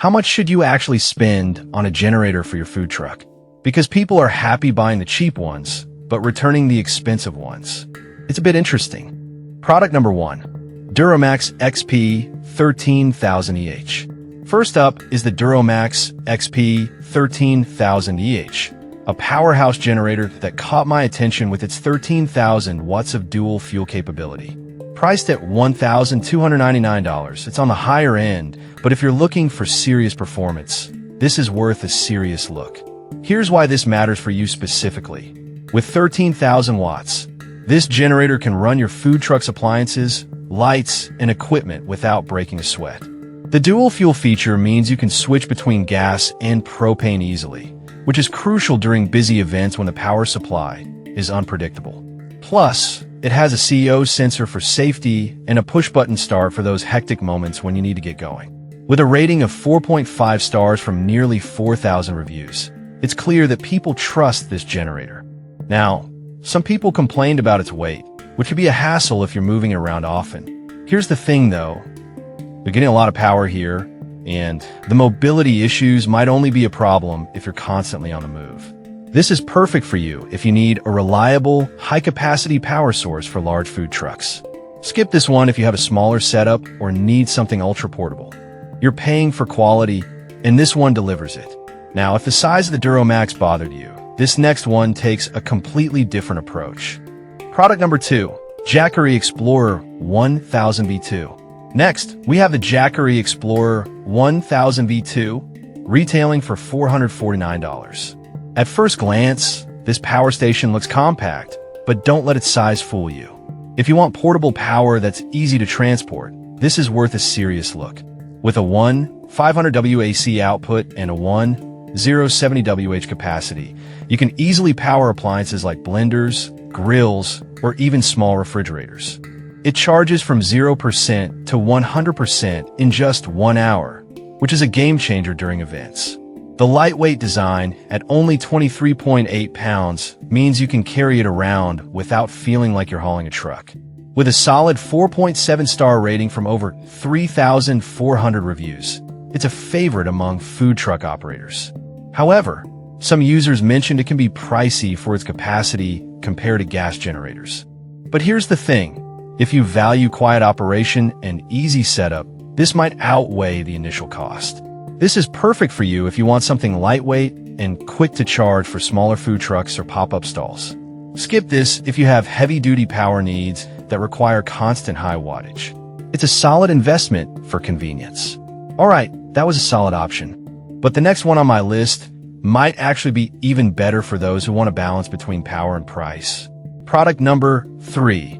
How much should you actually spend on a generator for your food truck? Because people are happy buying the cheap ones, but returning the expensive ones. It's a bit interesting. Product number 1. Duramax XP 13000EH. First up is the Duramax XP 13000EH, a powerhouse generator that caught my attention with its 13,000 watts of dual fuel capability. Priced at $1,299, it's on the higher end, but if you're looking for serious performance, this is worth a serious look. Here's why this matters for you specifically. With 13,000 watts, this generator can run your food truck's appliances, lights, and equipment without breaking a sweat. The dual fuel feature means you can switch between gas and propane easily, which is crucial during busy events when the power supply is unpredictable. Plus, it has a CO sensor for safety and a push-button start for those hectic moments when you need to get going. With a rating of 4.5 stars from nearly 4,000 reviews, it's clear that people trust this generator. Now, some people complained about its weight, which can be a hassle if you're moving it around often. Here's the thing though, you're getting a lot of power here, and the mobility issues might only be a problem if you're constantly on the move. This is perfect for you if you need a reliable, high-capacity power source for large food trucks. Skip this one if you have a smaller setup or need something ultra-portable. You're paying for quality, and this one delivers it. Now, if the size of the Duramax bothered you, this next one takes a completely different approach. Product number 2, Jackery Explorer 1000 V2. Next, we have the Jackery Explorer 1000 V2, retailing for $449. At first glance, this power station looks compact, but don't let its size fool you. If you want portable power that's easy to transport, this is worth a serious look. With a 500W AC output and a 070WH capacity, you can easily power appliances like blenders, grills, or even small refrigerators. It charges from 0% to 100% in just 1 hour, which is a game changer during events. The lightweight design, at only 23.8 pounds, means you can carry it around without feeling like you're hauling a truck. With a solid 4.7-star rating from over 3,400 reviews, it's a favorite among food truck operators. However, some users mentioned it can be pricey for its capacity compared to gas generators. But here's the thing. If you value quiet operation and easy setup, this might outweigh the initial cost. This is perfect for you if you want something lightweight and quick to charge for smaller food trucks or pop-up stalls. Skip this if you have heavy-duty power needs that require constant high wattage. It's a solid investment for convenience. Alright, that was a solid option. But the next one on my list might actually be even better for those who want a balance between power and price. Product number 3.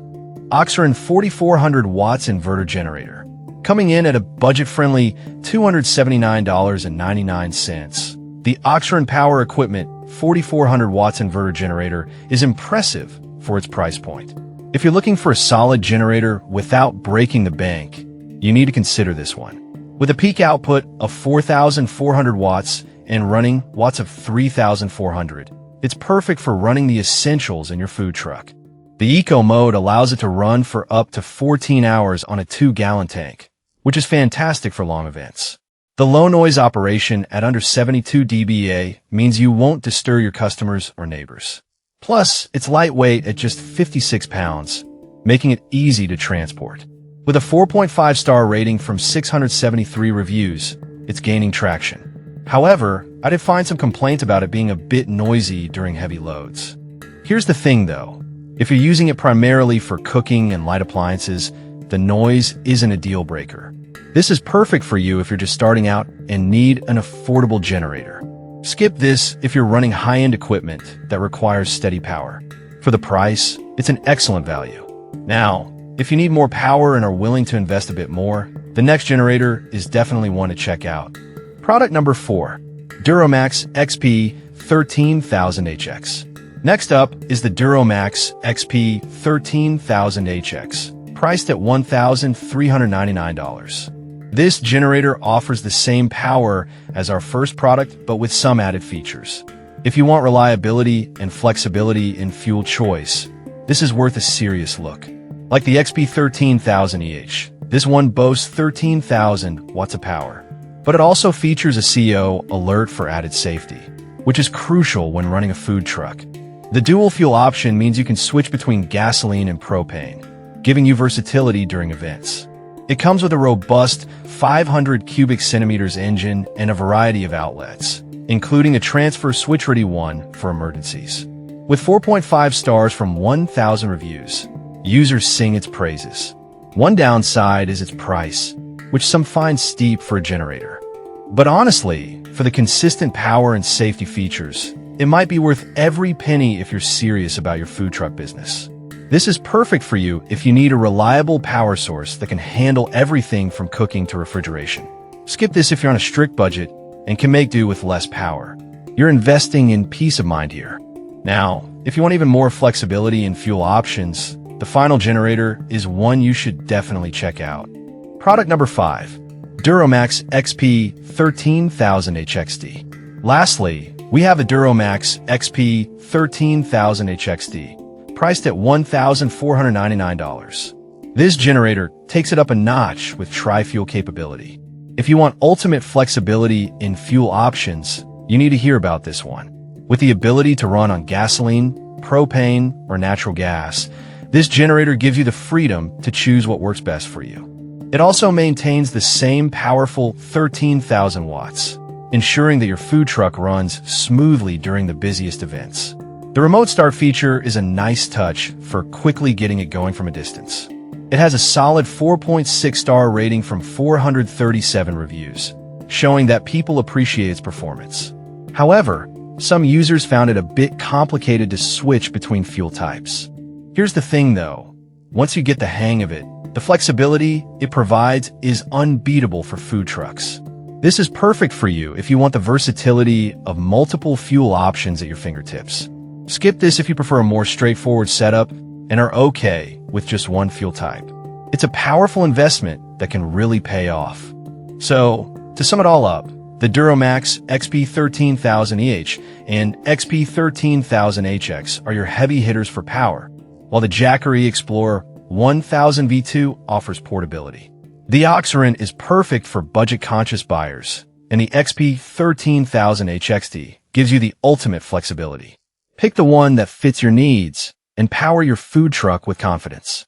Oxyron 4400 watts inverter generator. Coming in at a budget-friendly $279.99. The Oxyron Power Equipment 4400 watts inverter generator is impressive for its price point. If you're looking for a solid generator without breaking the bank, you need to consider this one. With a peak output of 4,400 watts and running watts of 3,400, it's perfect for running the essentials in your food truck. The Eco mode allows it to run for up to 14 hours on a 2-gallon tank, which is fantastic for long events. The low noise operation at under 72 dBA means you won't disturb your customers or neighbors. Plus, it's lightweight at just 56 pounds, making it easy to transport. With a 4.5-star rating from 673 reviews, it's gaining traction. However, I did find some complaints about it being a bit noisy during heavy loads. Here's the thing though. If you're using it primarily for cooking and light appliances, the noise isn't a deal breaker. This is perfect for you if you're just starting out and need an affordable generator. Skip this if you're running high-end equipment that requires steady power. For the price, it's an excellent value. Now, if you need more power and are willing to invest a bit more, the next generator is definitely one to check out. Product number 4. Duramax XP 13000HX. Next up is the Duramax XP 13000HX, priced at $1,399. This generator offers the same power as our first product, but with some added features. If you want reliability and flexibility in fuel choice, this is worth a serious look. Like the XP 13000EH, this one boasts 13,000 watts of power. But it also features a CO alert for added safety, which is crucial when running a food truck. The dual fuel option means you can switch between gasoline and propane, giving you versatility during events. It comes with a robust 500 cubic centimeters engine and a variety of outlets, including a transfer switch-ready one for emergencies. With 4.5 stars from 1,000 reviews, users sing its praises. One downside is its price, which some find steep for a generator. But honestly, for the consistent power and safety features, it might be worth every penny if you're serious about your food truck business. This is perfect for you if you need a reliable power source that can handle everything from cooking to refrigeration. Skip this if you're on a strict budget and can make do with less power. You're investing in peace of mind here. Now, if you want even more flexibility and fuel options, the final generator is one you should definitely check out. Product number 5. Duramax XP 13000 HXD. Lastly, we have the Duramax XP 13000 HXD, priced at $1,499. This generator takes it up a notch with tri-fuel capability. If you want ultimate flexibility in fuel options, you need to hear about this one. With the ability to run on gasoline, propane, or natural gas, this generator gives you the freedom to choose what works best for you. It also maintains the same powerful 13,000 watts, ensuring that your food truck runs smoothly during the busiest events. The remote start feature is a nice touch for quickly getting it going from a distance. It has a solid 4.6-star rating from 437 reviews, showing that people appreciate its performance. However, some users found it a bit complicated to switch between fuel types. Here's the thing though, once you get the hang of it, the flexibility it provides is unbeatable for food trucks. This is perfect for you if you want the versatility of multiple fuel options at your fingertips. Skip this if you prefer a more straightforward setup and are okay with just one fuel type. It's a powerful investment that can really pay off. So, to sum it all up, the Duramax XP 13000 EH and XP 13000 HX are your heavy hitters for power, while the Jackery Explorer 1000 V2 offers portability. The Oxygen is perfect for budget-conscious buyers, and the XP 13000 HXD gives you the ultimate flexibility. Pick the one that fits your needs and power your food truck with confidence.